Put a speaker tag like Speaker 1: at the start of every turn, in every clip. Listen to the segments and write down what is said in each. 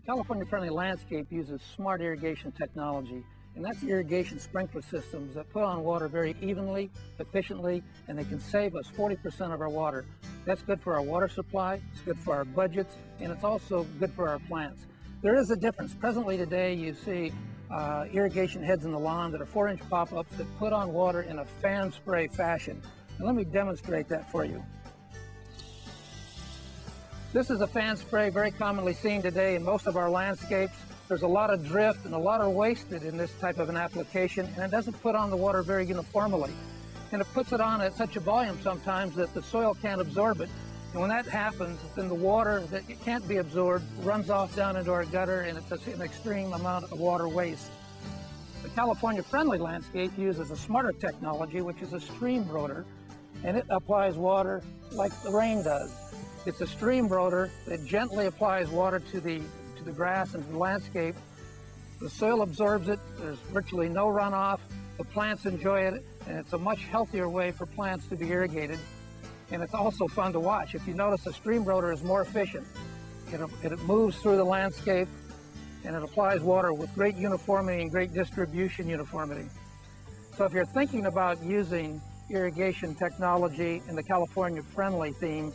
Speaker 1: California Friendly Landscape uses smart irrigation technology, and that's irrigation sprinkler systems that put on water very evenly, efficiently, and they can save us 40% of our water. That's good for our water supply, it's good for our budgets, and it's also good for our plants. There is a difference. Presently today you see irrigation heads in the lawn that are 4-inch pop-ups that put on water in a fan spray fashion. And let me demonstrate that for you. This is a fan spray very commonly seen today in most of our landscapes. There's a lot of drift and a lot of wasted in this type of an application, and it doesn't put on the water very uniformly. And it puts it on at such a volume sometimes that the soil can't absorb it. And when that happens, then the water that it can't be absorbed runs off down into our gutter, and it's an extreme amount of water waste. The California Friendly Landscape uses a smarter technology, which is a stream rotor, and it applies water like the rain does. It's a stream rotor that gently applies water to the grass and the landscape. The soil absorbs it, there's virtually no runoff, the plants enjoy it, and it's a much healthier way for plants to be irrigated. And it's also fun to watch. If you notice, the stream rotor is more efficient. It moves through the landscape, and it applies water with great uniformity and great distribution uniformity. So if you're thinking about using irrigation technology in the California Friendly theme,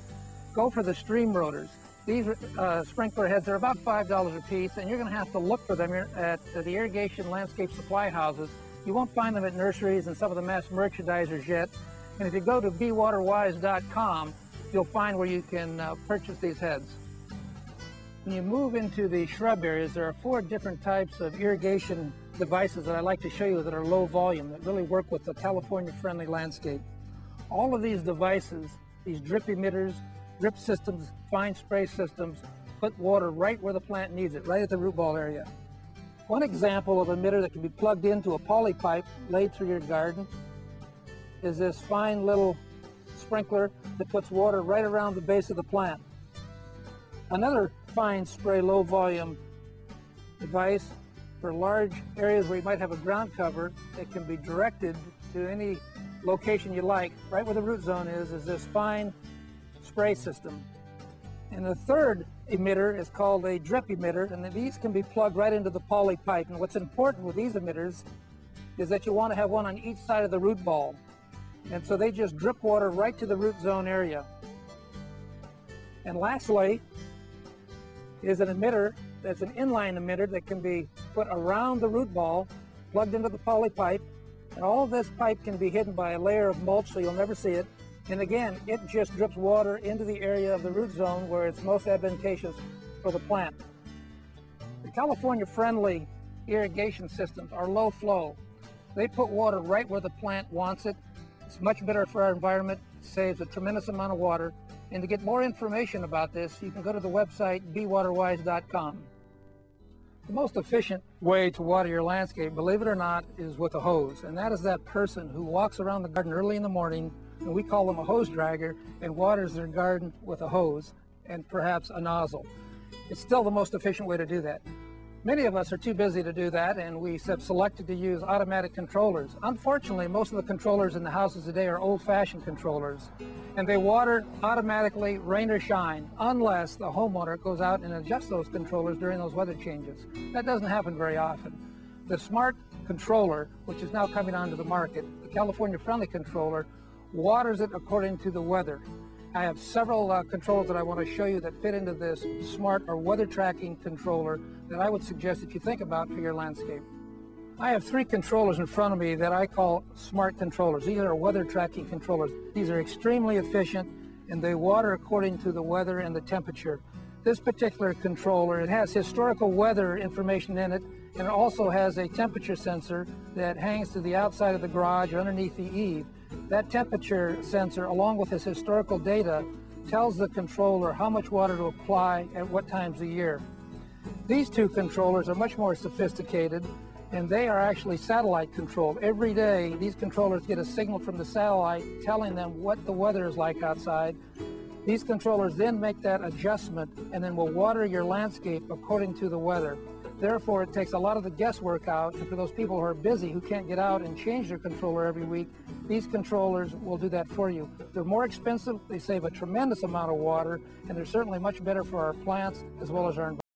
Speaker 1: go for the stream rotors. These sprinkler heads are about $5 a piece, and you're going to have to look for them at the irrigation landscape supply houses. You won't find them at nurseries and some of the mass merchandisers yet. And if you go to bewaterwise.com, you'll find where you can purchase these heads. When you move into the shrub areas, there are 4 different types of irrigation devices that I like to show you that are low volume, that really work with the California Friendly Landscape. All of these devices, these drip emitters, drip systems, fine spray systems, put water right where the plant needs it, right at the root ball area. One example of an emitter that can be plugged into a poly pipe laid through your garden is this fine little sprinkler that puts water right around the base of the plant. Another fine spray low volume device for large areas where you might have a ground cover that can be directed to any location you like, right where the root zone is this fine spray system. And the third emitter is called a drip emitter, and these can be plugged right into the poly pipe. And what's important with these emitters is that you want to have one on each side of the root ball. And so they just drip water right to the root zone area. And lastly is an emitter that's an inline emitter that can be put around the root ball, plugged into the poly pipe, and all of this pipe can be hidden by a layer of mulch so you'll never see it. And again, it just drips water into the area of the root zone where it's most advantageous for the plant. The California Friendly irrigation systems are low flow. They put water right where the plant wants it. It's much better for our environment. It saves a tremendous amount of water. And to get more information about this, you can go to the website bewaterwise.com. The most efficient way to water your landscape, believe it or not, is with a hose. And that is that person who walks around the garden early in the morning, and we call them a hose dragger, and waters their garden with a hose and perhaps a nozzle. It's still the most efficient way to do that. Many of us are too busy to do that, and we have selected to use automatic controllers. Unfortunately, most of the controllers in the houses today are old-fashioned controllers, and they water automatically, rain or shine, unless the homeowner goes out and adjusts those controllers during those weather changes. That doesn't happen very often. The smart controller, which is now coming onto the market, the California Friendly controller, waters it according to the weather. I have several controls that I want to show you that fit into this smart or weather tracking controller that I would suggest that you think about for your landscape. I have 3 controllers in front of me that I call smart controllers. These are weather tracking controllers. These are extremely efficient, and they water according to the weather and the temperature. This particular controller, it has historical weather information in it, and it also has a temperature sensor that hangs to the outside of the garage or underneath the eave. That temperature sensor, along with its historical data, tells the controller how much water to apply at what times of year. These 2 controllers are much more sophisticated, and they are actually satellite controlled. Every day, these controllers get a signal from the satellite telling them what the weather is like outside. These controllers then make that adjustment and then will water your landscape according to the weather. Therefore, it takes a lot of the guesswork out, and for those people who are busy, who can't get out and change their controller every week, these controllers will do that for you. They're more expensive, they save a tremendous amount of water, and they're certainly much better for our plants as well as our environment.